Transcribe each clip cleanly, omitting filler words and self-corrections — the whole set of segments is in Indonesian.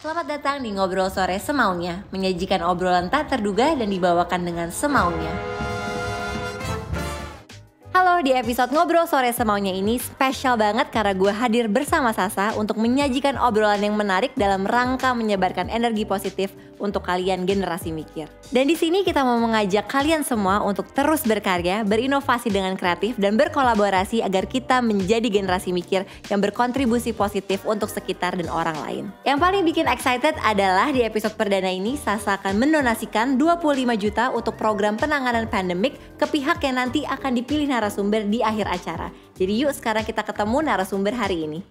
Selamat datang di Ngobrol Sore Semaunya, menyajikan obrolan tak terduga dan dibawakan dengan semaunya. Halo, di episode Ngobrol Sore Semaunya ini spesial banget karena gue hadir bersama Sasa untuk menyajikan obrolan yang menarik dalam rangka menyebarkan energi positif untuk kalian generasi mikir. Dan di sini kita mau mengajak kalian semua untuk terus berkarya, berinovasi dengan kreatif dan berkolaborasi agar kita menjadi generasi mikir yang berkontribusi positif untuk sekitar dan orang lain. Yang paling bikin excited adalah di episode perdana ini Sasa akan mendonasikan 25 juta untuk program penanganan pandemik ke pihak yang nanti akan dipilih narasumber di akhir acara. Jadi yuk sekarang kita ketemu narasumber hari ini.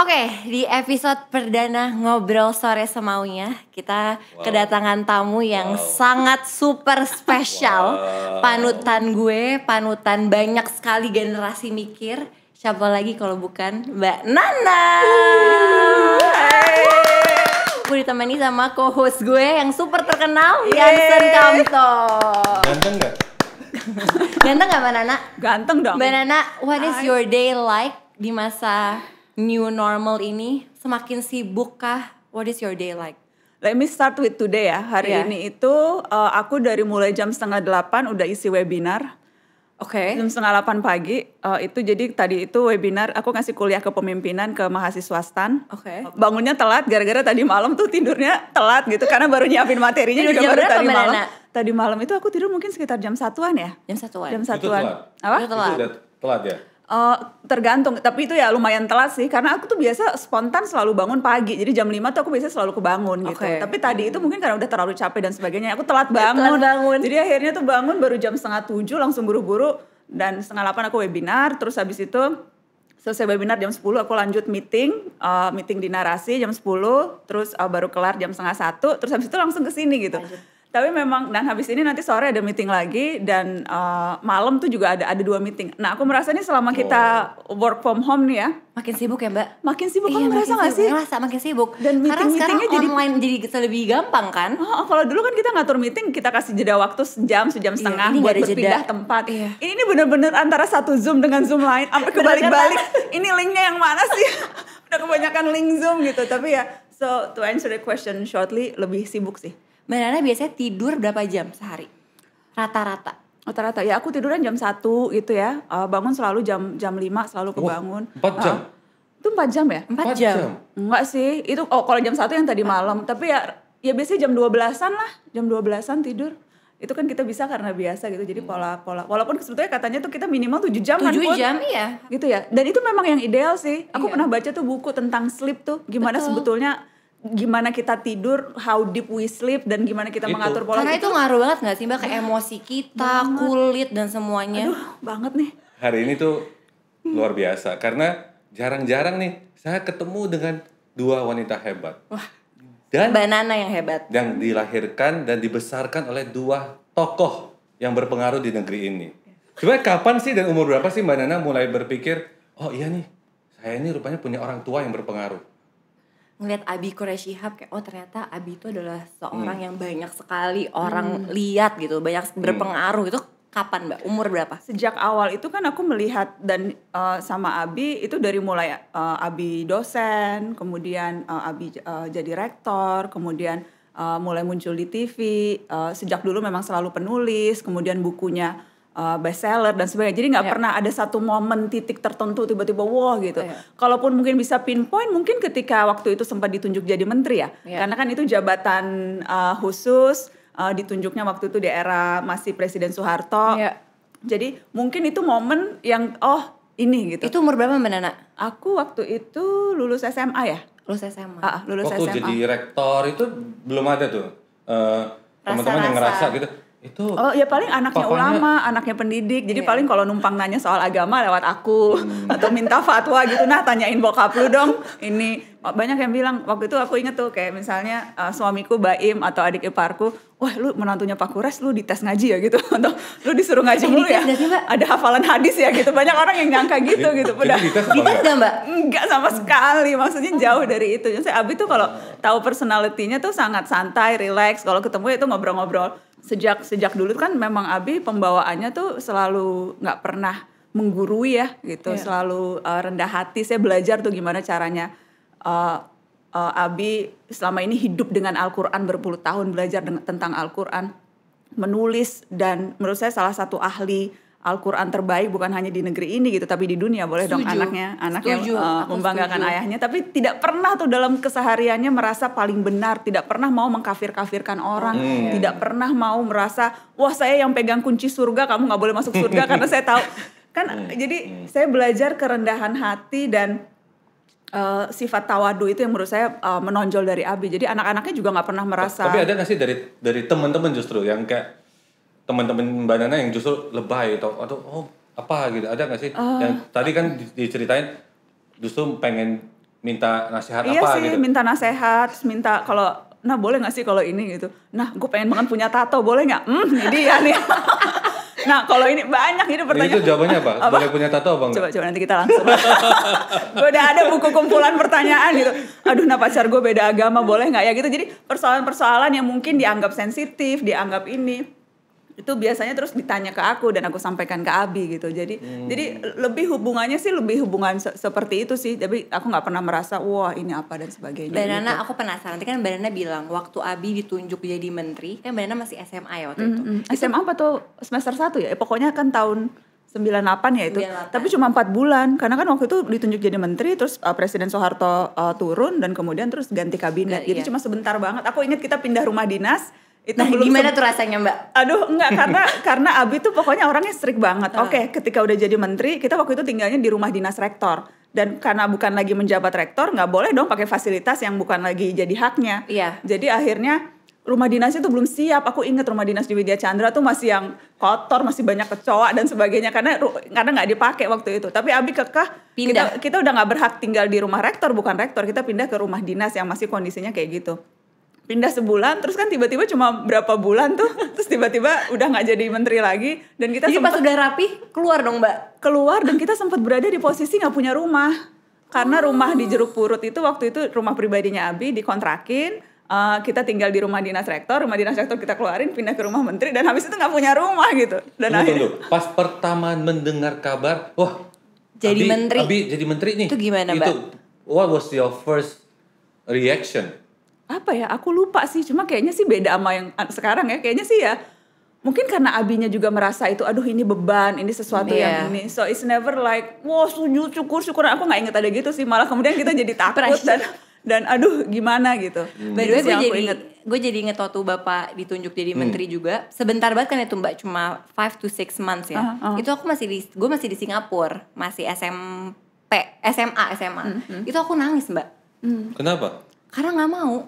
Oke, di episode perdana Ngobrol Sore Semaunya kita kedatangan tamu yang sangat super spesial. Panutan gue, panutan banyak sekali generasi mikir. Siapa lagi kalau bukan Mbak Nana. Gue ditemani sama co-host gue yang super terkenal, Yansen Kamto. Ganteng gak? Ganteng gak Mbak Nana? Ganteng dong. Mbak Nana, what is your day like di masa new normal ini? Semakin sibuk kah? What is your day like? Let me start with today ya. Hari ini itu aku dari mulai jam 7:30 udah isi webinar. Oke. Jam 7:30 pagi itu jadi tadi itu webinar aku ngasih kuliah kepemimpinan ke mahasiswa STAN. Oke. Bangunnya telat gara-gara tadi malam tuh tidurnya telat gitu karena baru nyiapin materinya juga Jam baru berapa, tadi Mbak malam. Nana? Tadi malam itu aku tidur mungkin sekitar jam 1-an ya. Jam 1-an. Jam Itu 1-an. telat. Apa? Itu telat. Itu udah telat ya? Tergantung, tapi itu ya lumayan telat sih karena aku tuh biasa spontan selalu bangun pagi, jadi jam 5 tuh aku biasa selalu kebangun gitu. Oke. Tapi tadi itu mungkin karena udah terlalu capek dan sebagainya, aku telat bangun. Jadi akhirnya tuh bangun baru jam 6:30 langsung buru-buru dan 7:30 aku webinar, terus habis itu selesai webinar jam 10 aku lanjut meeting di narasi jam 10, terus baru kelar jam 12:30, terus habis itu langsung ke sini gitu. Tapi memang dan habis ini nanti sore ada meeting lagi dan malam tuh juga ada 2 meeting. Nah aku merasa nih selama kita work from home nih ya, Makin sibuk ya Mbak? makin sibuk. Iya, Kamu merasa gak sih? Ngerasa makin sibuk. Dan karena sekarang meeting-meetingnya jadi online jadi lebih gampang kan? Kalau dulu kan kita ngatur meeting, kita kasih jeda waktu sejam setengah ini buat nggak ada berpindah jeda. tempat. Iya. Ini bener-bener antara satu Zoom dengan Zoom lain, sampai kebalik-balik. Ini linknya yang mana sih? Udah kebanyakan link Zoom gitu. Tapi ya, so to answer the question shortly, lebih sibuk sih. Mbak Nana biasanya tidur berapa jam sehari? Rata-rata? Rata-rata ya aku tiduran jam 1 gitu ya. Bangun selalu jam 5 selalu kebangun. 4 jam? Itu 4 jam ya? 4 jam? Enggak sih. Itu kalau jam 1 yang tadi malam. Tapi ya biasanya jam 12-an lah. Jam 12-an tidur. Itu kan kita bisa karena biasa gitu. Jadi pola-pola. Walaupun sebetulnya katanya tuh kita minimal 7 jam 7 kan. jam iya. Gitu ya. Dan itu memang yang ideal sih. Aku Iya. pernah baca tuh buku tentang sleep tuh. Gimana sebetulnya gimana kita tidur, how deep we sleep, dan gimana kita Itu. mengatur pola. Karena itu ngaruh banget gak sih Mbak ke emosi kita, kulit dan semuanya. Aduh banget nih. Hari ini tuh luar biasa karena jarang-jarang nih saya ketemu dengan 2 wanita hebat. Dan Mbak Nana yang hebat. yang dilahirkan dan dibesarkan oleh 2 tokoh yang berpengaruh di negeri ini. Sebenarnya kapan sih dan umur berapa sih Mbak Nana mulai berpikir, oh iya nih, saya ini rupanya punya orang tua yang berpengaruh. Ngeliat Abi Quraish Shihab kayak oh ternyata Abi itu adalah seorang yang banyak sekali orang lihat gitu, banyak berpengaruh. Itu kapan Mbak? Umur berapa? Sejak awal itu kan aku melihat dan sama Abi itu dari mulai Abi dosen, kemudian Abi jadi rektor, kemudian mulai muncul di TV. Sejak dulu memang selalu penulis, kemudian bukunya bestseller dan sebagainya. Jadi nggak pernah ada satu momen titik tertentu tiba-tiba wah gitu. Kalaupun mungkin bisa pinpoint mungkin ketika waktu itu sempat ditunjuk jadi menteri ya. Karena kan itu jabatan khusus ditunjuknya waktu itu di era masih Presiden Soeharto. Jadi mungkin itu momen yang ini gitu. Itu umur berapa Mbak Nana? Aku waktu itu lulus SMA ya. Lulus SMA. Lulus Waktu SMA. jadi rektor itu belum ada tuh teman-teman yang ngerasa gitu. Itu ya paling anaknya papanya, ulama, anaknya pendidik. Jadi paling kalau numpang nanya soal agama lewat aku atau minta fatwa gitu, nah tanyain bokap lu dong. Ini banyak yang bilang waktu itu aku inget tuh kayak misalnya suamiku Baim atau adik iparku, wah lu menantunya Pak Kures lu dites ngaji ya gitu atau lu disuruh ngaji mulu ya. Ada hafalan hadis ya gitu. Banyak orang yang nyangka gitu gitu. Udah dites enggak Mbak? Enggak sama sekali, maksudnya jauh dari itu. Jadi Abi tuh kalau tahu personality-nya tuh sangat santai, relax. Kalau ketemu itu ngobrol-ngobrol. Sejak dulu kan memang Abi pembawaannya tuh selalu nggak pernah menggurui ya gitu, selalu rendah hati. Saya belajar tuh gimana caranya Abi selama ini hidup dengan Al-Quran berpuluh tahun, belajar tentang Al-Quran, menulis, dan menurut saya salah satu ahli Al-Quran terbaik bukan hanya di negeri ini gitu, tapi di dunia. Boleh dong anaknya membanggakan ayahnya, tapi tidak pernah tuh dalam kesehariannya merasa paling benar, tidak pernah mau mengkafir-kafirkan orang, tidak pernah mau merasa wah saya yang pegang kunci surga, kamu nggak boleh masuk surga karena saya tahu kan. Jadi saya belajar kerendahan hati dan sifat tawadu itu yang menurut saya menonjol dari Abi. Jadi anak-anaknya juga nggak pernah merasa. Tapi ada nggak sih dari teman-teman justru yang kayak teman-teman Mbak Nana yang justru lebay atau apa gitu, ada nggak sih? Yang tadi kan diceritain justru pengen minta nasihat iya apa sih, gitu? minta nasihat, minta kalau nah boleh nggak sih kalau ini gitu. Nah gue pengen banget punya tato, boleh nggak? Ini dia nih. Nah kalau ini banyak ini pertanyaan. Itu jawabannya apa? Boleh punya tato apa enggak? Coba nanti kita langsung. Gue udah ada buku kumpulan pertanyaan gitu. Aduh, nah pacar gue beda agama, boleh nggak ya gitu. Jadi persoalan-persoalan yang mungkin dianggap sensitif, dianggap ini, itu biasanya terus ditanya ke aku dan aku sampaikan ke Abi gitu. Jadi lebih hubungannya sih seperti itu sih. Tapi aku nggak pernah merasa wah ini apa dan sebagainya. Mbak Nana, gitu. aku penasaran. Nanti kan Mbak Nana bilang waktu Abi ditunjuk jadi menteri, kan Mbak Nana masih SMA ya waktu itu. SMA apa tuh semester 1 ya? Pokoknya kan tahun 98 ya itu. 98. Tapi cuma 4 bulan. Karena kan waktu itu ditunjuk jadi menteri, terus Presiden Soeharto turun dan kemudian terus ganti kabinet. Jadi cuma sebentar banget. Aku ingat kita pindah rumah dinas. Itu Nah gimana tuh rasanya Mbak? Aduh enggak, karena Abi tuh pokoknya orangnya strict banget. Oke, ketika udah jadi menteri, kita waktu itu tinggalnya di rumah dinas rektor. Dan karena bukan lagi menjabat rektor, nggak boleh dong pakai fasilitas yang bukan lagi jadi haknya. Iya. Jadi akhirnya rumah dinasnya tuh belum siap. Aku inget rumah dinas di Widya Chandra tuh masih yang kotor, masih banyak kecoa dan sebagainya. Karena nggak dipakai waktu itu. Tapi Abi kekeh, kita udah nggak berhak tinggal di rumah rektor, bukan rektor. Kita pindah ke rumah dinas yang masih kondisinya kayak gitu. Pindah sebulan, terus kan tiba-tiba cuma berapa bulan tuh, terus tiba-tiba udah nggak jadi menteri lagi, dan kita jadi pas udah rapi keluar dong Mbak? Keluar, dan kita sempat berada di posisi nggak punya rumah, karena rumah di Jeruk Purut itu waktu itu rumah pribadinya Abi dikontrakin, kita tinggal di rumah dinas rektor kita keluarin, pindah ke rumah menteri, dan habis itu nggak punya rumah gitu. Dan Tunggu. Pas pertama mendengar kabar, wah jadi menteri, Abi jadi menteri nih, itu gimana Mbak? What was your first reaction? Apa ya, aku lupa sih, cuma kayaknya sih beda sama yang sekarang ya, kayaknya sih ya mungkin karena Abinya juga merasa itu aduh ini beban, ini sesuatu yang ini, so it's never like wow syukur, aku nggak inget ada gitu sih, malah kemudian kita jadi takut dan aduh gimana gitu. By the way gue jadi inget waktu Bapak ditunjuk jadi menteri juga, sebentar banget kan itu Mbak, cuma 5 to 6 months ya. Itu aku gue masih di Singapura, masih SMA. Itu aku nangis Mbak. Kenapa? Karena nggak mau.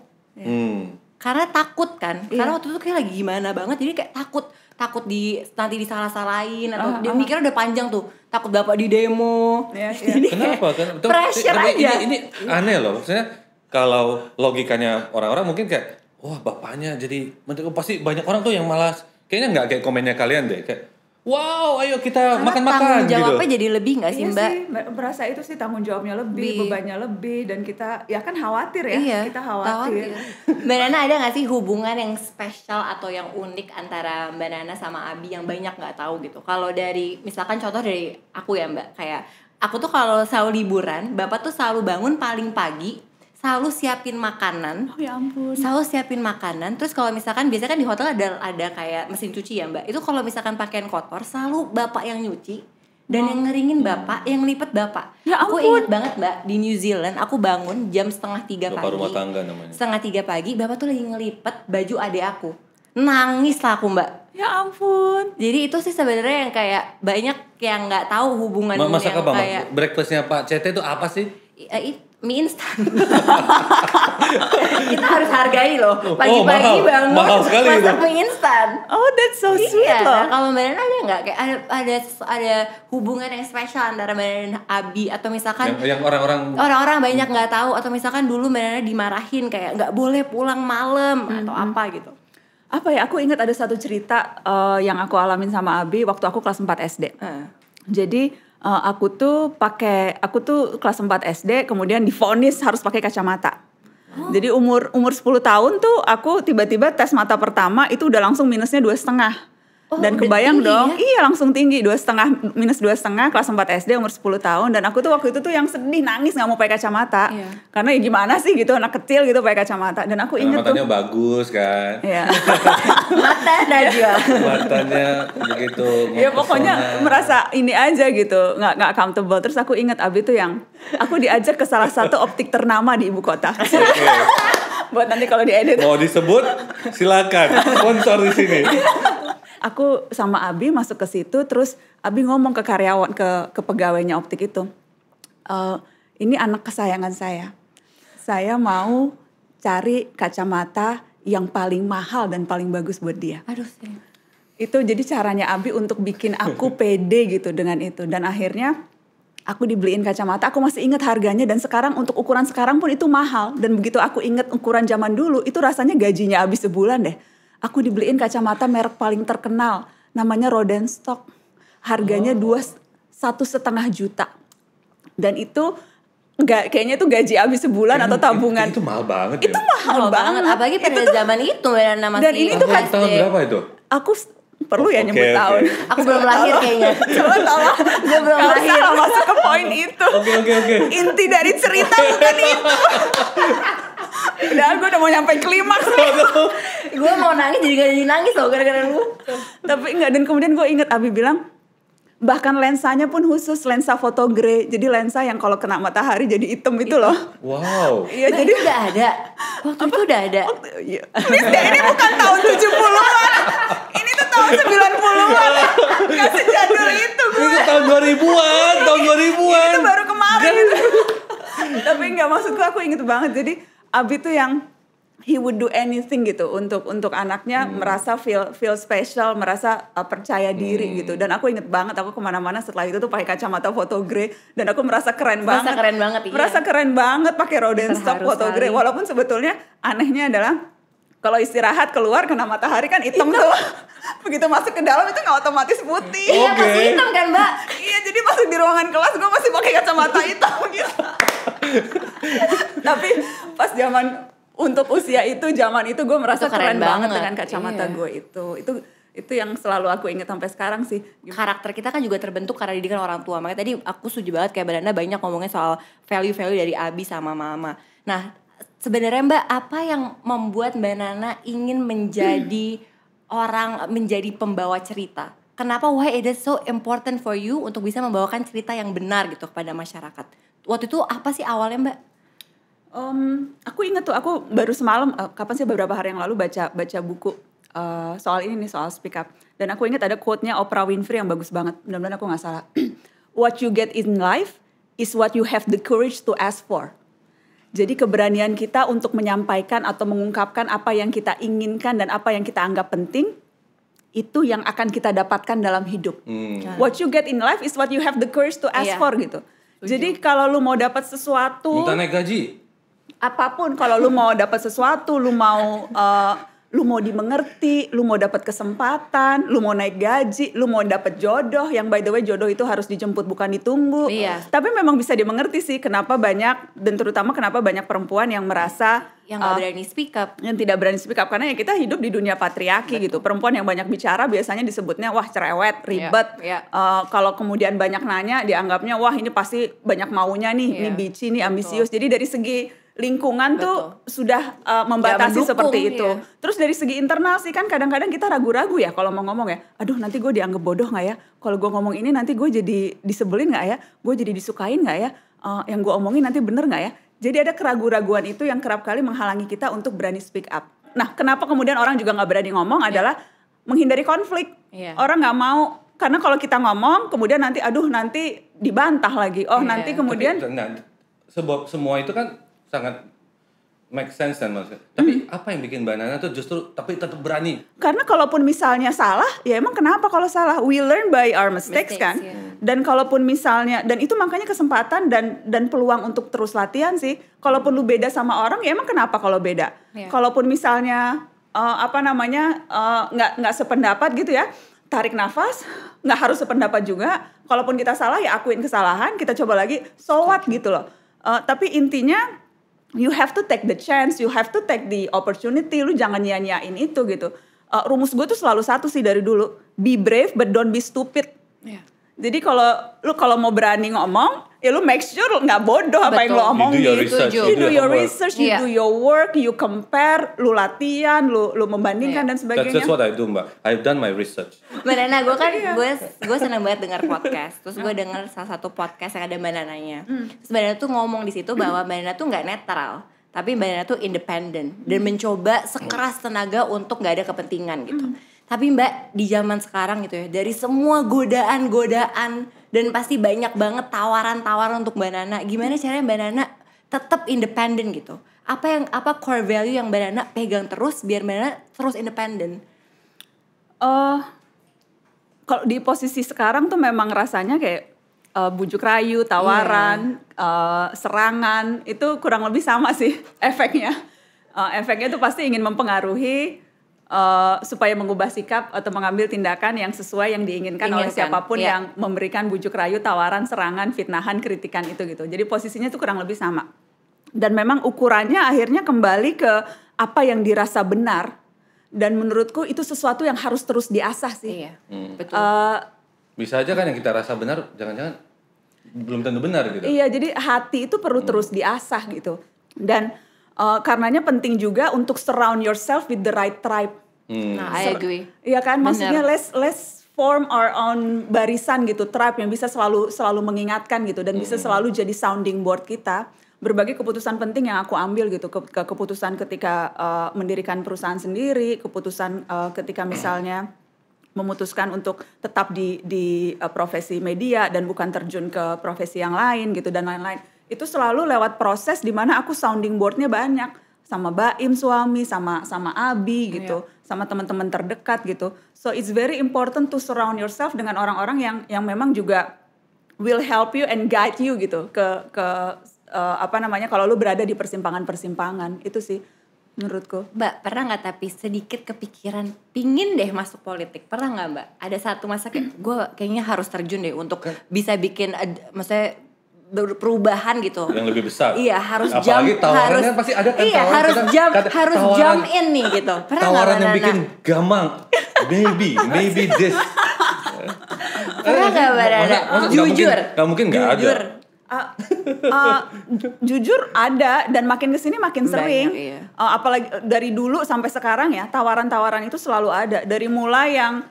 Karena takut kan, karena waktu itu kayak lagi gimana banget, jadi kayak takut nanti disalah-salahin atau dia mikirnya udah panjang tuh, takut Bapak di demo. Jadi kenapa kan? Pressure aja. Ini aneh loh, maksudnya kalau logikanya orang-orang mungkin kayak wah bapaknya jadi menteri, pasti banyak orang tuh yang malas, kayaknya nggak kayak komennya kalian deh, kayak wow, ayo kita makan-makan gitu. Tanggung jawabnya jadi lebih nggak sih Mbak? Iya sih, berasa itu sih tanggung jawabnya lebih, bebannya lebih, dan kita ya kan khawatir ya. Iya, kita khawatir. Mbak Nana ada nggak sih hubungan yang spesial atau yang unik antara Mbak Nana sama Abi yang banyak nggak tahu gitu? Kalau dari misalkan contoh dari aku ya Mbak, kayak aku tuh kalau selalu liburan, Bapak tuh selalu bangun paling pagi, selalu siapin makanan. Oh ya ampun. Selalu siapin makanan. Terus kalau misalkan biasanya kan di hotel ada kayak mesin cuci ya Mbak. Itu kalau misalkan pakaian kotor selalu Bapak yang nyuci dan yang ngeringin Bapak, yang lipet Bapak. Ya aku ampun. ingat banget Mbak, di New Zealand aku bangun jam 2:30 pagi. Bapak rumah tangga namanya. 2:30 pagi Bapak tuh lagi ngelipet baju adik aku. Nangis lah aku Mbak. Ya ampun. Jadi itu sih sebenarnya yang kayak banyak yang nggak tahu hubungan Masak yang apa? kayak Breakfastnya Pak CT itu apa sih? mie instan. Kita harus hargai loh. Pagi-pagi bangun mahal sekali masak itu. mie instan. Oh, that's so sweet loh. Kalau Mbak Nana ada nggak kayak ada hubungan yang spesial antara Mbak Nana dan Abi, atau misalkan yang orang-orang banyak nggak tahu, atau misalkan dulu Mbak Nana dimarahin kayak nggak boleh pulang malam atau apa gitu? Apa ya, aku ingat ada satu cerita yang aku alamin sama Abi waktu aku kelas 4 SD. Jadi aku tuh kelas 4 SD, kemudian divonis harus pakai kacamata. Jadi umur 10 tahun tuh aku tiba-tiba tes mata pertama itu udah langsung minusnya 2,5. Dan udah kebayang tinggi dong, ya? iya langsung tinggi, -2,5 kelas 4 SD umur 10 tahun. Dan aku tuh waktu itu tuh yang sedih, nangis gak mau pakai kacamata. Iya. Karena ya gimana sih gitu, anak kecil gitu pakai kacamata. Dan aku inget tuh. Matanya bagus kan. Iya. Mata Najwa. Matanya begitu. Ya pokoknya mempesona. merasa ini aja gitu, nggak comfortable. Terus aku inget Abi tuh yang, aku diajak ke salah satu optik ternama di ibu kota. Oke. Buat nanti kalau diedit. Mau disebut silakan sponsor di sini. Aku sama Abi masuk ke situ, terus Abi ngomong ke karyawan, ke pegawainya optik itu, ini anak kesayangan saya mau cari kacamata yang paling mahal dan paling bagus buat dia. Aduh sih. Itu jadi caranya Abi untuk bikin aku pede gitu dengan itu. Dan akhirnya aku dibeliin kacamata, aku masih ingat harganya, dan sekarang untuk ukuran sekarang pun itu mahal. Dan begitu aku ingat ukuran zaman dulu, itu rasanya gajinya Abi sebulan deh. Aku dibeliin kacamata merek paling terkenal, namanya Rodenstock. Harganya 1,5 juta. Dan itu kayaknya itu gaji Abi sebulan atau tabungan. Itu mahal banget Itu ya. mahal banget. Apalagi pada zaman itu nama Dan ini tuh kan Tahun berapa itu? Aku perlu ya nyebut Oke. tahun. Aku belum lahir kayaknya. Coba tolong. Gue belum Gak lahir. usah masuk ke poin itu. Oke. Inti dari cerita bukan itu. Udah, gue udah mau nyampe klimaks nih. Gue mau nangis jadi gak jadi nangis loh gara-gara lu. Tapi enggak, dan kemudian gue inget Abi bilang, bahkan lensanya pun khusus lensa foto grey. Jadi lensa yang kalau kena matahari jadi hitam itu loh. Wow. Iya, Nah, jadi itu udah ada. Waktu itu udah ada. iya. Please deh, ini bukan tahun 70-an. Ini tuh tahun 90-an. Gak sejadul itu gue. Itu tahun 2000-an, tahun 2000-an. Itu baru kemarin. Tapi enggak, maksudku aku inget banget. Jadi Abi tuh yang he would do anything gitu untuk anaknya merasa feel special, merasa percaya diri gitu. Dan aku inget banget, aku kemana-mana setelah itu tuh pakai kacamata foto grey, dan aku merasa keren banget. Keren banget, iya. Merasa keren banget pakai Rodenstock Terharu foto grey. sekali. Walaupun sebetulnya anehnya adalah kalau istirahat keluar kena matahari kan hitam tuh. Begitu masuk ke dalam itu nggak otomatis putih. Iya, Oke. masih hitam kan, Mbak? Iya, jadi masuk di ruangan kelas gue masih pakai kacamata hitam gitu. Tapi pas untuk usia itu, zaman itu gue merasa Itu keren keren banget banget. dengan kacamata Iya. gue itu yang selalu aku ingat sampai sekarang sih. Karakter kita kan juga terbentuk karena didikan orang tua. Makanya tadi aku setuju banget kayak Mbak Nana banyak ngomongnya soal value-value dari Abi sama Mama. Nah, sebenarnya Mbak, apa yang membuat Mbak Nana ingin menjadi menjadi pembawa cerita? Kenapa, why it is so important for you untuk bisa membawakan cerita yang benar gitu kepada masyarakat? Waktu itu apa sih awalnya, Mbak? Aku ingat tuh, aku baru semalam, kapan sih, beberapa hari yang lalu baca buku soal ini nih, soal speak up. Dan aku ingat ada quote-nya Oprah Winfrey yang bagus banget. Mudah-mudahan aku gak salah. What you get in life is what you have the courage to ask for. Jadi keberanian kita untuk menyampaikan atau mengungkapkan apa yang kita inginkan dan apa yang kita anggap penting, itu yang akan kita dapatkan dalam hidup. What you get in life is what you have the courage to ask Iya. for gitu. Jadi kalau lu mau dapat sesuatu, Minta naik gaji. apapun, kalau lu mau dapat sesuatu, lu mau dimengerti, lu mau dapat kesempatan, lu mau naik gaji, lu mau dapat jodoh, yang by the way jodoh itu harus dijemput bukan ditunggu. Iya. Tapi memang bisa dimengerti sih kenapa banyak, dan terutama kenapa banyak perempuan yang merasa Yang gak berani speak up. yang tidak berani speak up, karena ya kita hidup di dunia patriarki gitu. Perempuan yang banyak bicara biasanya disebutnya wah cerewet, ribet. Iya. Kalau kemudian banyak nanya dianggapnya wah ini pasti banyak maunya nih, ini Iya. bici, ini ambisius. Jadi dari segi lingkungan tuh sudah membatasi mendukung, seperti itu. iya. Terus dari segi internal sih kan kadang-kadang kita ragu-ragu ya kalau mau ngomong ya. Aduh, nanti gue dianggap bodoh nggak ya? Kalau gue ngomong ini nanti gue jadi disebelin nggak ya? Gue jadi disukain nggak ya? Yang gue omongin nanti bener nggak ya? Jadi ada keraguan-raguan itu yang kerap kali menghalangi kita untuk berani speak up. Nah, kenapa kemudian orang juga nggak berani ngomong adalah menghindari konflik. Iya. Orang nggak mau, karena kalau kita ngomong kemudian nanti dibantah lagi. Oh, Iya. nanti kemudian Semua itu kan sangat make sense dan maksudnya. Tapi apa yang bikin Mbak Nana tuh justru tapi tetap berani? karena kalaupun misalnya salah, ya emang kenapa kalau salah? We learn by our mistakes kan. Mistakes, ya. Dan kalaupun misalnya, dan itu makanya kesempatan dan peluang untuk terus latihan sih. Kalaupun lu beda sama orang, ya emang kenapa kalau beda? Iya. Kalaupun misalnya nggak sependapat gitu ya, tarik nafas, nggak harus sependapat juga. Kalaupun kita salah ya akuin kesalahan, kita coba lagi, so what gitu loh. Tapi intinya you have to take the chance, you have to take the opportunity. Lu jangan nyanyain itu gitu. rumus gue tuh selalu satu sih dari dulu, be brave but don't be stupid. Jadi kalau mau berani ngomong, ya lu make sure nggak bodoh apa yang lu omongin. You do your research, you do your work, you compare, lu latihan, lu membandingkan dan sebagainya. That's what I do, Mbak. I've done my research. Mbak Nana, gue seneng banget dengar podcast. Terus gue dengar salah satu podcast yang ada Mbak Nananya. Terus Mbak Nana tuh ngomong di situ bahwa Mbak Nana tuh nggak netral, tapi Mbak Nana tuh independen dan mencoba sekeras tenaga untuk nggak ada kepentingan gitu. Tapi Mbak, di zaman sekarang gitu ya, dari semua godaan dan pasti banyak banget tawaran-tawaran untuk Mbak Nana, gimana caranya Mbak Nana tetap independen gitu? Apa core value yang Mbak Nana pegang terus biar Mbak Nana terus independen? Kalau di posisi sekarang tuh memang rasanya kayak bujuk rayu, tawaran, serangan, itu kurang lebih sama sih efeknya. Efeknya tuh pasti ingin mempengaruhi supaya mengubah sikap atau mengambil tindakan yang sesuai yang diinginkan oleh siapapun yang memberikan bujuk rayu, tawaran, serangan, fitnahan, kritikan itu gitu. Jadi posisinya tuh kurang lebih sama. Dan memang ukurannya akhirnya kembali ke apa yang dirasa benar. Dan menurutku itu sesuatu yang harus terus diasah sih. Iya, betul. Bisa aja kan yang kita rasa benar, jangan-jangan belum tentu benar gitu. Iya, jadi hati itu perlu terus diasah gitu. Dan karenanya penting juga untuk surround yourself with the right tribe. Nah, I agree. Iya kan, maksudnya let's form our own barisan gitu, tribe yang bisa selalu mengingatkan gitu dan bisa selalu jadi sounding board kita. Berbagai keputusan penting yang aku ambil gitu, keputusan ketika mendirikan perusahaan sendiri, keputusan ketika misalnya memutuskan untuk tetap di profesi media dan bukan terjun ke profesi yang lain gitu dan lain-lain. Itu selalu lewat proses di mana aku sounding boardnya banyak. Sama Baim suami, sama Abi gitu, sama teman-teman terdekat gitu. So it's very important to surround yourself dengan orang-orang yang memang juga will help you and guide you gitu ke kalau lu berada di persimpangan-persimpangan. Itu sih menurutku. Mbak, pernah nggak tapi sedikit kepikiran pingin deh masuk politik? Pernah nggak Mbak? Ada satu masa kayak gue kayaknya harus terjun deh untuk bisa bikin maksudnya perubahan gitu. Yang lebih besar. Iya, harus apalagi tawarannya harus, pasti ada kan. Iya, harus jump in nih gitu. Pernah tawaran yang bikin gamang. Maybe this. Pernah nggak Mbak Nana? Jujur. Gak mungkin nggak ada. Jujur ada dan makin kesini makin sering. Banyak, iya. Apalagi dari dulu sampai sekarang ya, tawaran-tawaran itu selalu ada. Dari mulai yang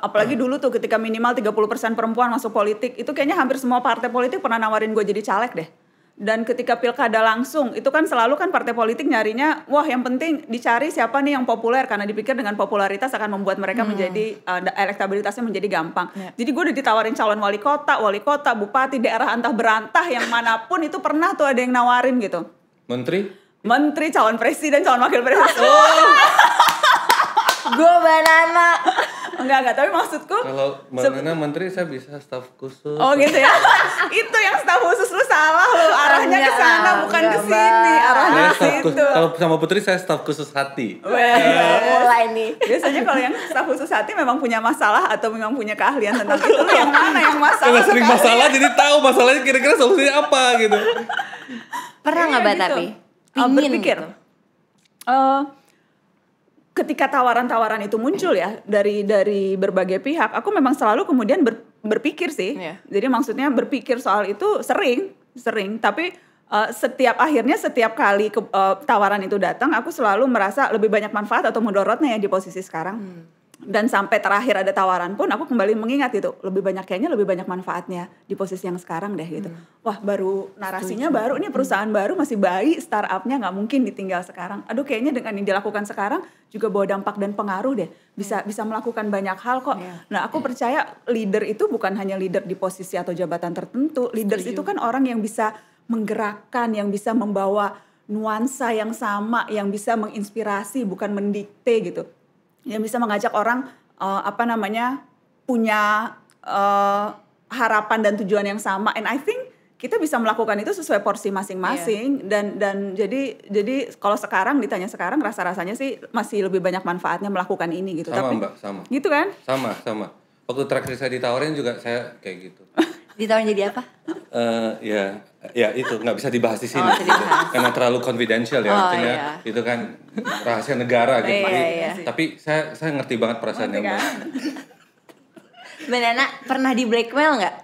apalagi dulu tuh ketika minimal 30% perempuan masuk politik, itu kayaknya hampir semua partai politik pernah nawarin gue jadi caleg deh. Dan ketika pilkada langsung, itu kan selalu kan partai politik nyarinya, wah yang penting dicari siapa nih yang populer, karena dipikir dengan popularitas akan membuat mereka menjadi elektabilitasnya menjadi gampang. Jadi gue udah ditawarin calon wali kota, bupati, daerah antah berantah yang manapun itu pernah tuh ada yang nawarin gitu. Menteri, calon presiden, calon wakil presiden. Gue banana. Enggak, tapi maksudku kalau Mbak Nana menteri saya bisa staf khusus. Oh gitu ya. Itu yang staf khusus lu salah lu. Arahnya ke sana bukan ke sini. Arahnya ke situ. Kalau sama Putri saya staf khusus hati. Mulai nih. Biasanya kalau yang staf khusus hati memang punya masalah atau memang punya keahlian tentang itu. Lu yang mana yang masalah? Kalau sering masalah jadi tahu masalahnya kira-kira solusinya apa gitu. Pernah nggak Mbak tapi? Berpikir. Gitu. Ketika tawaran-tawaran itu muncul ya dari berbagai pihak, aku memang selalu kemudian berpikir sih. Jadi maksudnya berpikir soal itu sering, tapi setiap kali tawaran itu datang, aku selalu merasa lebih banyak manfaat atau mudorotnya ya di posisi sekarang. Dan sampai terakhir ada tawaran pun aku kembali mengingat itu lebih banyak manfaatnya di posisi yang sekarang deh gitu. Wah baru narasinya baru nih, perusahaan baru masih bayi, startupnya nggak mungkin ditinggal sekarang. Aduh kayaknya dengan yang dilakukan sekarang juga bawa dampak dan pengaruh deh. Bisa melakukan banyak hal kok. Nah aku percaya leader itu bukan hanya leader di posisi atau jabatan tertentu. Leaders itu kan orang yang bisa menggerakkan, yang bisa membawa nuansa yang sama, yang bisa menginspirasi bukan mendikte gitu. Yang bisa mengajak orang punya harapan dan tujuan yang sama, and I think kita bisa melakukan itu sesuai porsi masing-masing. Dan jadi kalau ditanya sekarang rasa-rasanya sih masih lebih banyak manfaatnya melakukan ini gitu. Sama tapi Mbak, sama. Gitu kan? Sama. Waktu terakhir saya ditawarin juga saya kayak gitu. Ditawarin jadi apa? Ya Ya itu nggak bisa dibahas di sini bisa gitu. dibahas. Karena terlalu confidential ya, artinya iya. itu kan rahasia negara gitu. Iya. Tapi saya ngerti banget perasaannya Mbak. Mbak Nana pernah di blackmail nggak?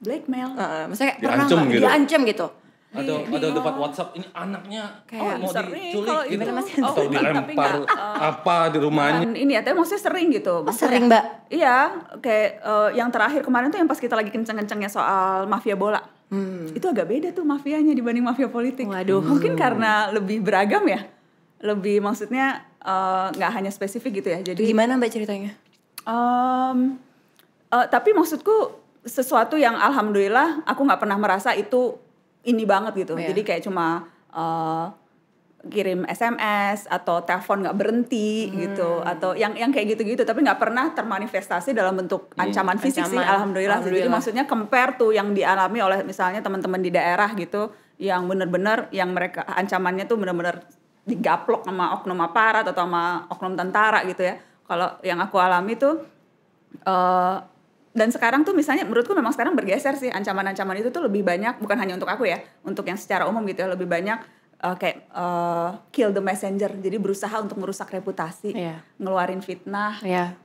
Blackmail. Maksudnya Diancam pernah gitu? diancam gitu? Ada dapat WhatsApp ini anaknya Kayak mau sering diculik kalau gitu. itu. Atau Tapi dilempar nggak, apa di rumahnya. Bukan ini ya, tapi maksudnya sering gitu. Maksudnya, sering, Mbak? Iya, kayak yang terakhir kemarin tuh yang pas kita lagi kenceng-kencengnya soal mafia bola. Itu agak beda tuh mafianya dibanding mafia politik. Waduh. Mungkin karena lebih beragam ya. Lebih maksudnya nggak hanya spesifik gitu ya. Jadi Gimana Mbak ceritanya? tapi maksudku sesuatu yang alhamdulillah aku nggak pernah merasa itu ini banget gitu. Iya. Jadi kayak cuma kirim SMS atau telepon nggak berhenti gitu, atau yang kayak gitu-gitu, tapi nggak pernah termanifestasi dalam bentuk ancaman fisik sih, alhamdulillah. Jadi maksudnya compare tuh yang dialami oleh misalnya teman-teman di daerah gitu, yang benar-benar yang mereka ancamannya tuh benar-benar digaplok sama oknum aparat atau sama oknum tentara gitu ya. Kalau yang aku alami tuh dan sekarang tuh misalnya menurutku memang sekarang bergeser sih, ancaman-ancaman itu tuh lebih banyak, bukan hanya untuk aku ya, untuk yang secara umum gitu ya, lebih banyak kayak kill the messenger, jadi berusaha untuk merusak reputasi, ngeluarin fitnah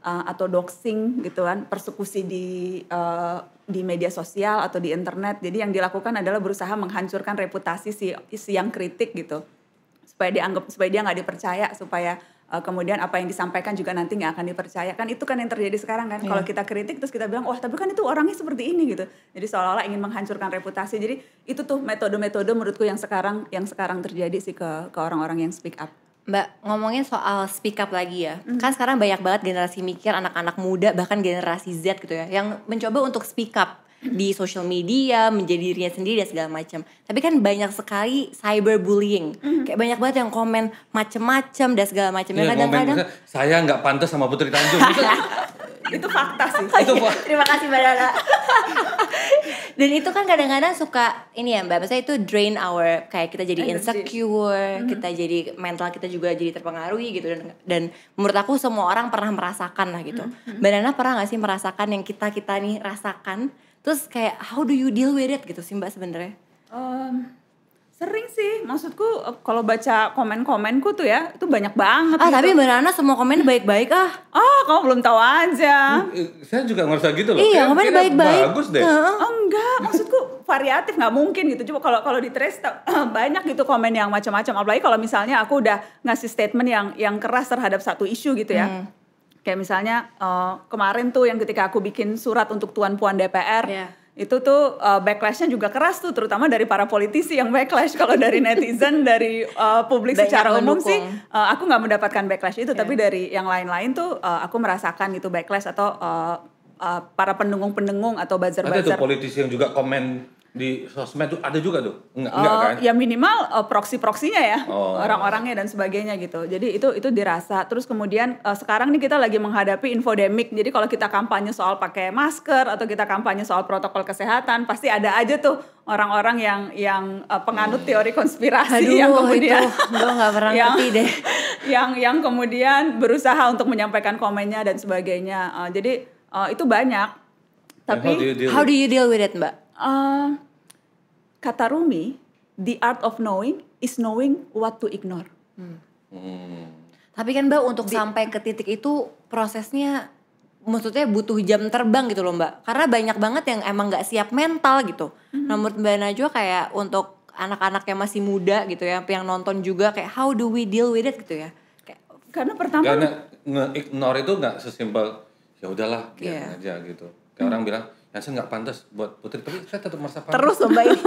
atau doxing gitu kan, persekusi di media sosial atau di internet. Jadi yang dilakukan adalah berusaha menghancurkan reputasi si yang kritik gitu, supaya dia nggak dipercaya, supaya kemudian apa yang disampaikan juga nanti nggak akan dipercaya. Kan itu kan yang terjadi sekarang kan. Kalau kita kritik terus kita bilang, wah tapi kan itu orangnya seperti ini gitu. Jadi seolah-olah ingin menghancurkan reputasi. Jadi itu tuh metode-metode menurutku yang sekarang terjadi sih ke orang-orang yang speak up. Mbak, ngomongin soal speak up lagi ya. Kan sekarang banyak banget generasi mikir, anak-anak muda, bahkan generasi Z gitu ya, yang mencoba untuk speak up di social media, menjadi dirinya sendiri dan segala macam. Tapi kan banyak sekali cyberbullying. Kayak banyak banget yang komen macem-macem dan segala macam. Ya, Kadang-kadang saya nggak pantas sama Putri Tanjung. Itu fakta sih. Terima kasih Mbak Nana. Dan itu kan kadang-kadang suka ini ya Mbak, maksudnya itu drain our, kayak kita jadi insecure, kita jadi mental kita juga jadi terpengaruhi gitu, dan menurut aku semua orang pernah merasakan lah gitu. Mbak Nana pernah nggak sih merasakan yang kita nih rasakan? Terus kayak how do you deal with it gitu sih Mbak sebenarnya? Sering sih, maksudku kalau baca komen-komenku tuh ya, itu banyak banget. Tapi Mbak Nana semua komen baik-baik kamu belum tahu aja. Saya juga ngerasa gitu loh. Iya, komen baik-baik. Bagus deh. Enggak, maksudku variatif, nggak mungkin gitu. Coba kalau di trace banyak gitu komen yang macam-macam. Apalagi kalau misalnya aku udah ngasih statement yang keras terhadap satu isu gitu ya. Kayak misalnya kemarin tuh yang ketika aku bikin surat untuk Tuan Puan DPR. Itu tuh backlashnya juga keras tuh, terutama dari para politisi yang backlash. Kalau dari netizen, dari publik secara umum sih aku nggak mendapatkan backlash itu, tapi dari yang lain-lain tuh aku merasakan itu backlash atau para pendengung-pendengung atau buzzer-buzzer. Ada tuh politisi yang juga komen di sosmed tuh, ada juga tuh? Enggak kan? Ya minimal proksi-proksinya ya, orang-orangnya dan sebagainya gitu. Jadi itu dirasa. Terus kemudian sekarang nih kita lagi menghadapi infodemik. Jadi kalau kita kampanye soal pakai masker atau kita kampanye soal protokol kesehatan, pasti ada aja tuh orang-orang yang penganut teori konspirasi. Yang kemudian gue nggak pernah ngerti deh. Yang kemudian berusaha untuk menyampaikan komennya dan sebagainya. Jadi itu banyak. Tapi how do you deal with it Mbak? Kata Rumi, the art of knowing is knowing what to ignore. Tapi kan Mbak, untuk sampai ke titik itu prosesnya maksudnya butuh jam terbang gitu loh Mbak. Karena banyak banget yang emang gak siap mental gitu. Nah menurut Mbak Najwa kayak untuk anak-anak yang masih muda gitu ya, yang nonton juga kayak how do we deal with it gitu ya. Karena pertama nge-ignore itu gak sesimpel ya udahlah biarin aja gitu. Kayak orang bilang saya nggak pantas buat Putri, tapi saya tetap merasa pantas. Terus loh Mbak ini.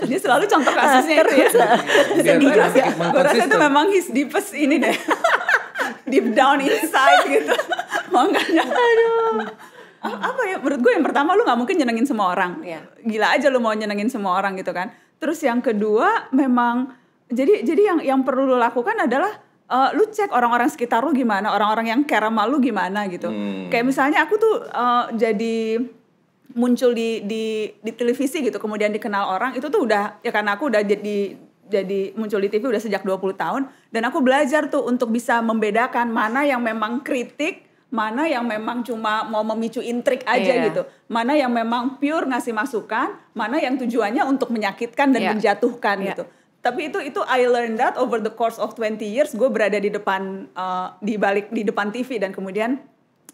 Dia selalu contoh kasusnya itu ya. Sedih juga. Gue rasa itu memang his deepest ini deh. Deep down inside gitu. Makanya. Apa ya, menurut gue yang pertama lu gak mungkin nyenengin semua orang. Gila aja lu mau nyenengin semua orang gitu kan. Terus yang kedua memang, jadi yang perlu lu lakukan adalah lu cek orang-orang sekitar lu gimana, orang-orang yang care sama lu gimana gitu. Kayak misalnya aku tuh jadi muncul di televisi gitu, kemudian dikenal orang, itu tuh udah ya karena aku udah jadi muncul di TV udah sejak 20 tahun, dan aku belajar tuh untuk bisa membedakan mana yang memang kritik, mana yang memang cuma mau memicu intrik aja gitu, mana yang memang pure ngasih masukan, mana yang tujuannya untuk menyakitkan dan menjatuhkan gitu. Tapi itu I learned that over the course of 20 years. Gue berada di depan di depan TV dan kemudian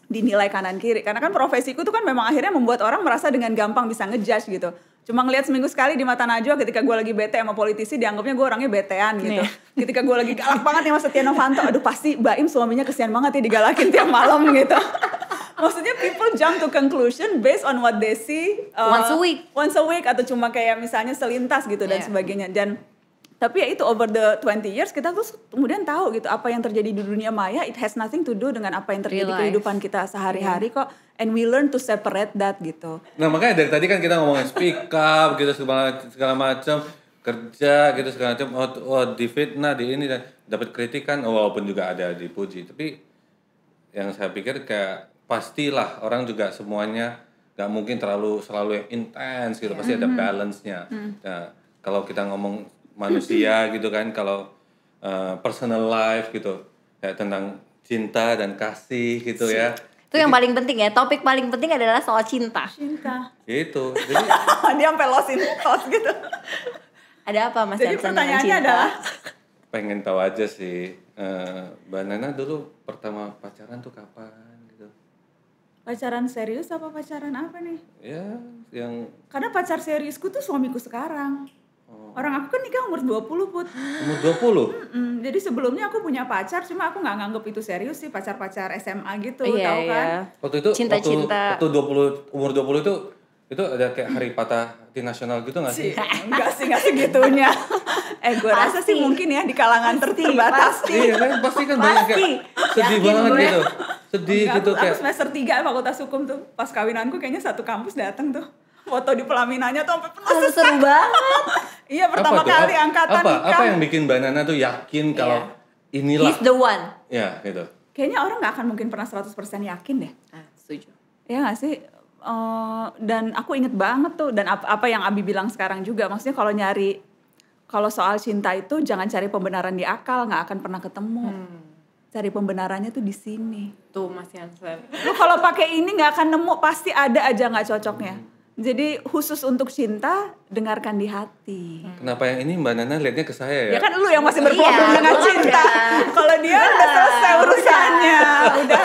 dinilai kanan kiri. Karena kan profesiku tuh kan memang akhirnya membuat orang merasa dengan gampang bisa ngejudge gitu. Cuma ngelihat seminggu sekali di mata Najwa ketika gue lagi bete sama politisi, dianggapnya gue orangnya betean gitu. Ketika gue lagi galak banget sama Setia Novanto, aduh pasti Baim suaminya kesian banget ya digalakin tiap malam gitu. Maksudnya people jump to conclusion based on what they see once a week atau cuma kayak misalnya selintas gitu dan sebagainya. Dan tapi ya itu over the 20 years kita terus kemudian tahu gitu apa yang terjadi di dunia maya, it has nothing to do dengan apa yang terjadi di kehidupan kita sehari-hari kok, and we learn to separate that gitu. Nah makanya dari tadi kan kita ngomongin speak up gitu segala macam, kerja gitu segala macam, difitnah di ini dan dapat kritikan, walaupun juga ada dipuji, tapi yang saya pikir kayak pastilah orang juga semuanya nggak mungkin selalu yang intens gitu, pasti ada balance-nya. Nah kalau kita ngomong manusia gitu kan, kalau personal life gitu kayak tentang cinta dan kasih gitu ya, itu yang paling penting ya, topik paling penting adalah soal cinta gitu. Jadi dia sampai lost in thought gitu. Ada apa Mas Jadi pertanyaannya adalah pengen tahu aja sih, Mbak Nana dulu pertama pacaran tuh kapan gitu? Pacaran serius apa pacaran apa nih? Ya yang karena pacar seriusku tuh suamiku sekarang. Orang aku kan nikah umur 20 Put. Umur 20? Jadi sebelumnya aku punya pacar, cuma aku gak nganggep itu serius sih, pacar-pacar SMA gitu, tahu kan? Waktu itu cinta-cinta. Waktu umur 20 itu ada kayak hari patah hati nasional gitu gak sih? Enggak segitunya. Gue rasa sih mungkin ya di kalangan terbatas. Iya kan pasti kan banyak kayak sedih banget gitu. Sedih gitu kayak. Aku semester 3 Fakultas Hukum tuh, pas kawinanku kayaknya satu kampus datang tuh. Foto di pelaminannya tuh sampai penuh seru banget. Iya, pertama kali angkatan nikah. Apa yang bikin Mbak Nana tuh yakin kalau inilah he's the one? Ya, gitu. Kayaknya orang gak akan mungkin pernah 100% yakin deh. Setuju. Iya gak sih? Dan aku inget banget tuh, dan apa yang Abi bilang sekarang juga, maksudnya kalau soal cinta itu jangan cari pembenaran di akal, gak akan pernah ketemu. Cari pembenarannya tuh di sini. Tuh Mas Yansen. Lu kalau pakai ini gak akan nemu, pasti ada aja gak cocoknya. Jadi khusus untuk cinta, dengarkan di hati. Kenapa yang ini Mbak Nana lihatnya ke saya ya? Ya kan lu yang masih berproblem dengan cinta. Kalau dia udah selesai urusannya, udah.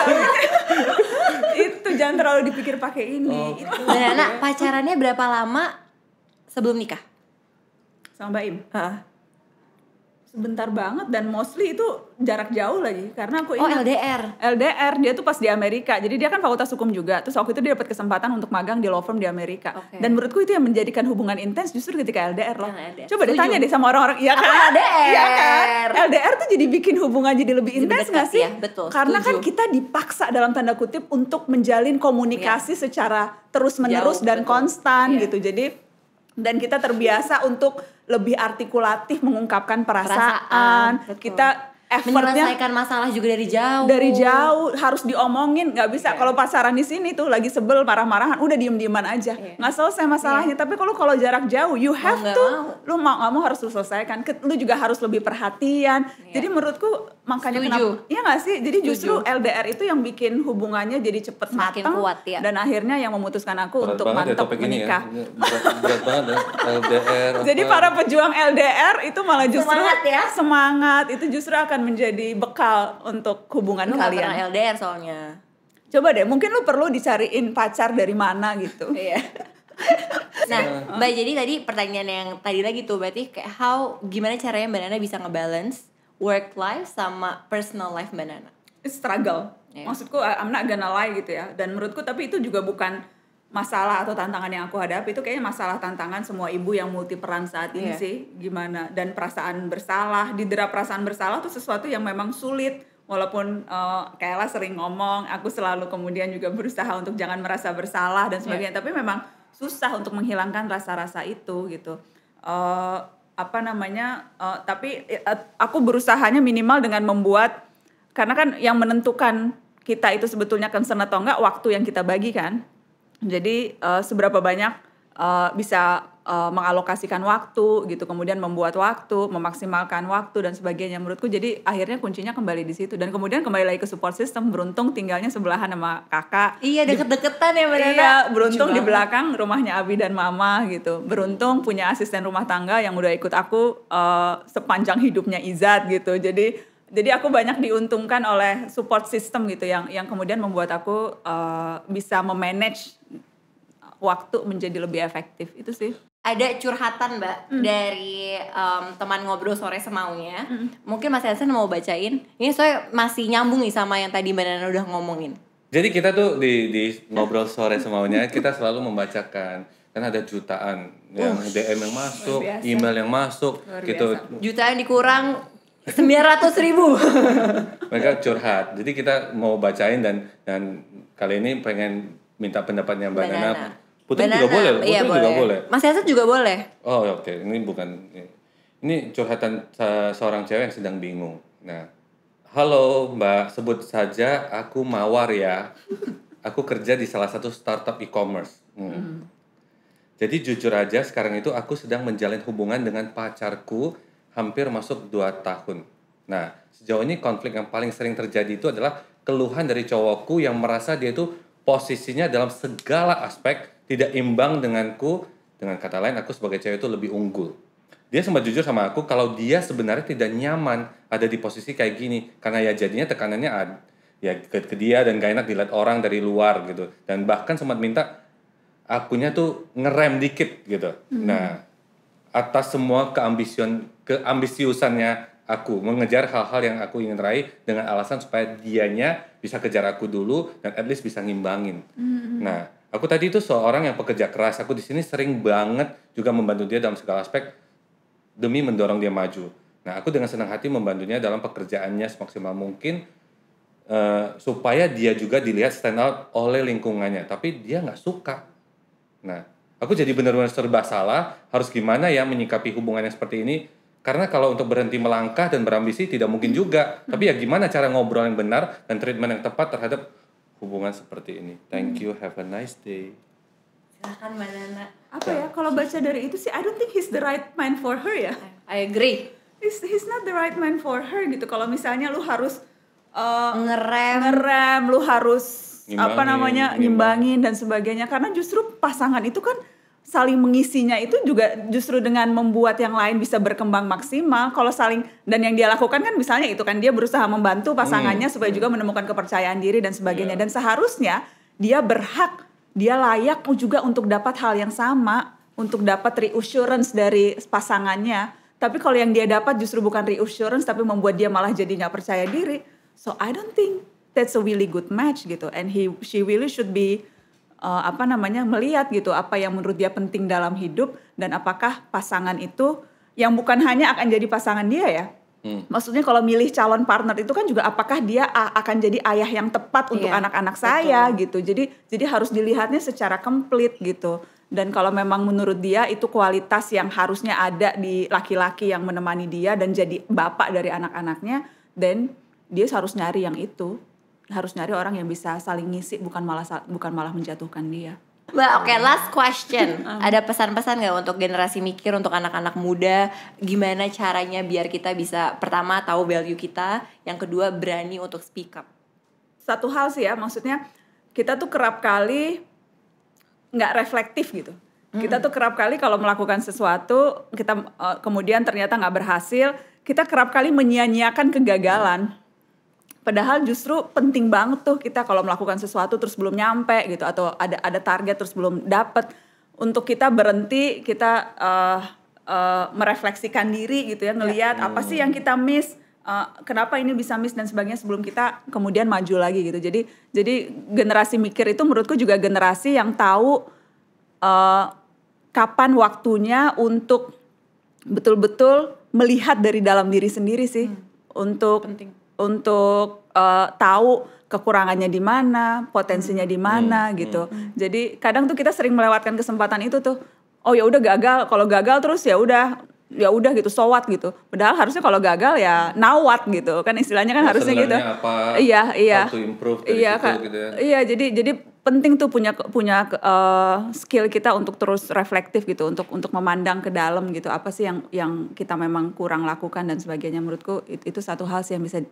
Itu jangan terlalu dipikir pakai ini. Mbak Nana pacarannya berapa lama sebelum nikah? Sama Baim? Sebentar banget, dan mostly itu jarak jauh lagi karena aku ingat LDR dia tuh pas di Amerika, jadi dia kan fakultas hukum juga, terus waktu itu dia dapat kesempatan untuk magang di law firm di Amerika. Dan menurutku itu yang menjadikan hubungan intens justru ketika LDR loh. Coba ditanya deh sama orang-orang, iya kan? Iya kan? LDR tuh jadi bikin hubungan jadi lebih intens nggak sih? Ya, betul, karena kan kita dipaksa dalam tanda kutip untuk menjalin komunikasi secara terus menerus dan konstan gitu. Jadi dan kita terbiasa untuk lebih artikulatif mengungkapkan perasaan. Kita effortnya menyelesaikan masalah juga dari jauh harus diomongin, nggak bisa kalau pacaran di sini tuh lagi sebel marah-marahan udah diem-dieman aja nggak selesai masalahnya. Tapi kalau jarak jauh you have to lu nggak mau harus lu selesaikan, lu juga harus lebih perhatian. Jadi menurutku makanya kenapa iya nggak sih, jadi justru LDR itu yang bikin hubungannya jadi cepet matang kuat, dan akhirnya yang memutuskan aku berat untuk mantap menikah berat banget ya LDR. Jadi para pejuang LDR itu malah justru semangat itu justru akan menjadi bekal untuk hubungan kalian. Lu gak pernah LDR soalnya. Coba deh, mungkin lu perlu dicariin pacar dari mana gitu. Nah, Mbak, jadi tadi pertanyaan yang tadi lagi tuh, berarti kayak gimana caranya Mbak Nana bisa ngebalance work life sama personal life Mbak Nana? It's struggle. Maksudku I'm not gonna lie gitu ya. Dan menurutku tapi itu juga bukan masalah atau tantangan yang aku hadapi, itu kayaknya masalah tantangan semua ibu yang multi peran saat ini sih, gimana. Dan perasaan bersalah, didera perasaan bersalah tuh sesuatu yang memang sulit, walaupun Kayla sering ngomong, aku selalu kemudian juga berusaha untuk jangan merasa bersalah dan sebagainya, tapi memang susah untuk menghilangkan rasa-rasa itu gitu. Tapi aku berusahanya minimal dengan membuat, karena kan yang menentukan kita itu sebetulnya concern atau enggak waktu yang kita bagi kan. Jadi seberapa banyak bisa mengalokasikan waktu gitu, kemudian membuat waktu, memaksimalkan waktu dan sebagainya. Menurutku jadi akhirnya kuncinya kembali di situ, dan kemudian kembali lagi ke support system. Beruntung tinggalnya sebelahan sama kakak. Iya, deket-deketan ya Mbak Nana. Iya, beruntung Lucu di banget. belakang rumahnya Abi dan Mama gitu. Beruntung punya asisten rumah tangga yang udah ikut aku sepanjang hidupnya Izat gitu. Jadi aku banyak diuntungkan oleh support system gitu yang kemudian membuat aku bisa memanage waktu menjadi lebih efektif. Itu sih. Ada curhatan Mbak dari teman ngobrol sore semaunya. Mungkin Mas Elsen mau bacain. Ini soalnya masih nyambung nih sama yang tadi Mbak Nana udah ngomongin. Jadi kita tuh di ngobrol sore semaunya kita selalu membacakan, kan ada jutaan yang DM yang masuk, luar biasa. email yang masuk, Luar gitu. biasa. Jutaan dikurang 900.000. Mereka curhat. Jadi kita mau bacain dan kali ini pengen minta pendapatnya Mbak Nana. Putri Mbak juga Nana, boleh, iya, Putri juga boleh. Mas Elsen juga boleh. Oh oke, ini bukan, ini curhatan seorang cewek yang sedang bingung. Nah, halo Mbak, sebut saja aku Mawar ya. Aku kerja di salah satu startup e-commerce. Jadi jujur aja sekarang itu aku sedang menjalin hubungan dengan pacarku hampir masuk 2 tahun. Nah, sejauh ini konflik yang paling sering terjadi itu adalah keluhan dari cowokku yang merasa dia itu posisinya dalam segala aspek tidak imbang denganku. Dengan kata lain, aku sebagai cewek itu lebih unggul. Dia sempat jujur sama aku kalau dia sebenarnya tidak nyaman ada di posisi kayak gini. Karena ya jadinya tekanannya ya ke dia dan gak enak dilihat orang dari luar gitu. Dan bahkan sempat minta akunya tuh ngerem dikit gitu. Nah, atas semua keambisiusannya aku mengejar hal-hal yang aku ingin raih dengan alasan supaya dianya bisa kejar aku dulu dan at least bisa ngimbangin. Nah, aku tadi itu seorang yang pekerja keras. Aku di sini sering banget juga membantu dia dalam segala aspek demi mendorong dia maju. Nah, aku dengan senang hati membantunya dalam pekerjaannya semaksimal mungkin supaya dia juga dilihat stand out oleh lingkungannya. Tapi dia nggak suka. Nah, aku jadi benar-benar serba salah. Harus gimana ya menyikapi hubungan yang seperti ini? Karena kalau untuk berhenti melangkah dan berambisi tidak mungkin juga. Tapi ya gimana cara ngobrol yang benar dan treatment yang tepat terhadap hubungan seperti ini. Thank you, have a nice day. Silakan Mbak Nana. Apa ya, kalau baca dari itu sih, I don't think he's the right man for her ya. I agree. He's not the right man for her gitu. Kalau misalnya lu harus Ngerem. lu harus Ngimbangin, ngimbangin dan sebagainya. Karena justru pasangan itu kan saling mengisinya itu juga justru dengan membuat yang lain bisa berkembang maksimal. Kalau saling, dan yang dia lakukan kan misalnya itu kan dia berusaha membantu pasangannya supaya juga menemukan kepercayaan diri dan sebagainya. Dan seharusnya dia berhak, dia layak juga untuk dapat hal yang sama, untuk dapat reassurance dari pasangannya. Tapi kalau yang dia dapat justru bukan reassurance tapi membuat dia malah jadi nggak percaya diri. So I don't think that's a really good match gitu. And she really should be melihat gitu apa yang menurut dia penting dalam hidup, dan apakah pasangan itu yang bukan hanya akan jadi pasangan dia ya. Maksudnya kalau milih calon partner itu kan juga apakah dia akan jadi ayah yang tepat untuk anak-anak saya gitu. Jadi harus dilihatnya secara komplit gitu. Dan kalau memang menurut dia itu kualitas yang harusnya ada di laki-laki yang menemani dia dan jadi bapak dari anak-anaknya, then dia harus nyari yang itu. Harus nyari orang yang bisa saling ngisi, bukan malah menjatuhkan dia. Mbak, oke, last question. Ada pesan-pesan nggak untuk generasi mikir, untuk anak-anak muda? Gimana caranya biar kita bisa, pertama tahu value kita, yang kedua berani untuk speak up? Satu hal sih ya, maksudnya kita tuh kerap kali nggak reflektif gitu. Kita tuh kerap kali kalau melakukan sesuatu, kita kemudian ternyata nggak berhasil, kita kerap kali menyia-nyiakan kegagalan. Padahal justru penting banget tuh kita kalau melakukan sesuatu terus belum nyampe gitu, atau ada target terus belum dapet, untuk kita berhenti, kita merefleksikan diri gitu ya, ngelihat apa sih yang kita miss, kenapa ini bisa miss dan sebagainya sebelum kita kemudian maju lagi gitu. Jadi generasi mikir itu menurutku juga generasi yang tahu kapan waktunya untuk betul-betul melihat dari dalam diri sendiri sih, untuk tahu kekurangannya di mana, potensinya di mana gitu. Jadi kadang tuh kita sering melewatkan kesempatan itu tuh. Oh ya udah gagal, kalau gagal terus ya udah gitu, so what gitu. Padahal harusnya kalau gagal ya now what gitu. Kan istilahnya kan harusnya gitu. Apa, iya. how to improve dari situ gitu ya. Iya, jadi penting tuh punya skill kita untuk terus reflektif gitu, untuk memandang ke dalam gitu, apa sih yang kita memang kurang lakukan dan sebagainya. Menurutku itu satu hal sih yang bisa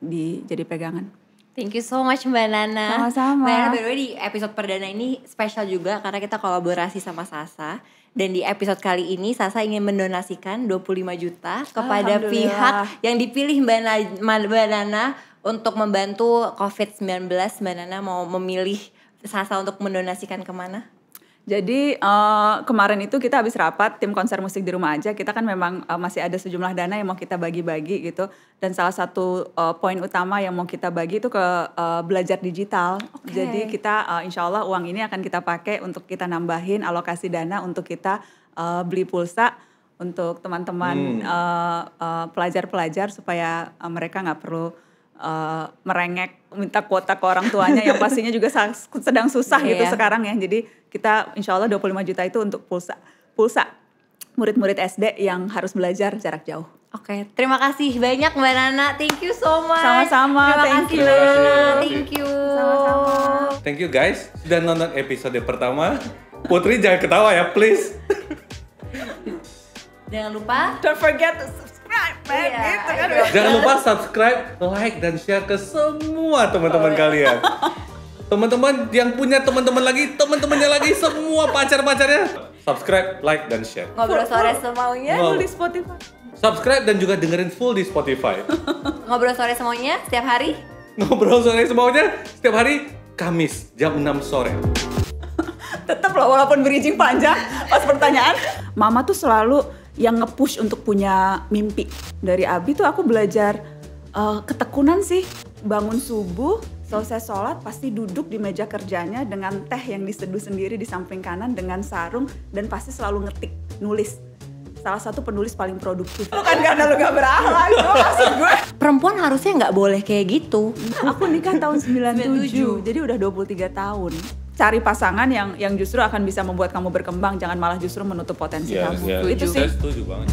jadi pegangan. Thank you so much Mbak Nana. Sama-sama. Mbak Nana, by the way, di episode perdana ini spesial juga karena kita kolaborasi sama Sasa. Dan di episode kali ini Sasa ingin mendonasikan 25 juta kepada pihak yang dipilih Mbak Nana untuk membantu COVID-19. Mbak Nana mau memilih Sasa untuk mendonasikan kemana? Jadi kemarin itu kita habis rapat tim konser musik di rumah aja. Kita kan memang masih ada sejumlah dana yang mau kita bagi-bagi gitu. Dan salah satu poin utama yang mau kita bagi itu ke belajar digital. Jadi kita insya Allah uang ini akan kita pakai untuk kita nambahin alokasi dana untuk kita beli pulsa untuk teman-teman pelajar-pelajar supaya mereka nggak perlu merengek minta kuota ke orang tuanya yang pastinya juga sedang susah gitu sekarang ya. Jadi kita insya Allah 25 juta itu untuk pulsa murid-murid SD yang harus belajar jarak jauh. Oke, terima kasih banyak Mbak Nana. Thank you so much. Sama-sama. Terima kasih Mbak Nana. Thank you. Sama-sama. Thank you guys sudah nonton episode pertama. Putri jangan ketawa ya please. Jangan lupa Don't forget to subscribe, man. Gitu kan. Jangan lupa subscribe, like, dan share ke semua teman-teman kalian. Teman-teman yang punya teman-teman lagi, teman-temannya lagi, semua pacar-pacarnya. Subscribe, like, dan share. Ngobrol Sore Semaunya. Full di Spotify. Subscribe dan juga dengerin full di Spotify. Ngobrol Sore Semaunya setiap hari. Ngobrol Sore Semaunya setiap hari Kamis jam 6 sore. Tetap loh walaupun bridging panjang pas pertanyaan. Mama tuh selalu yang nge-push untuk punya mimpi. Dari Abi tuh aku belajar ketekunan sih. Bangun subuh, selesai sholat pasti duduk di meja kerjanya dengan teh yang diseduh sendiri di samping kanan dengan sarung dan pasti selalu ngetik, nulis. Salah satu penulis paling produktif. Bukan karena lu gak berakhlak, itu maksud gue. Perempuan harusnya nggak boleh kayak gitu. Aku nikah tahun 97, jadi udah 23 tahun. Cari pasangan yang justru akan bisa membuat kamu berkembang, jangan malah justru menutup potensi kamu. Itu sih. Saya setuju banget.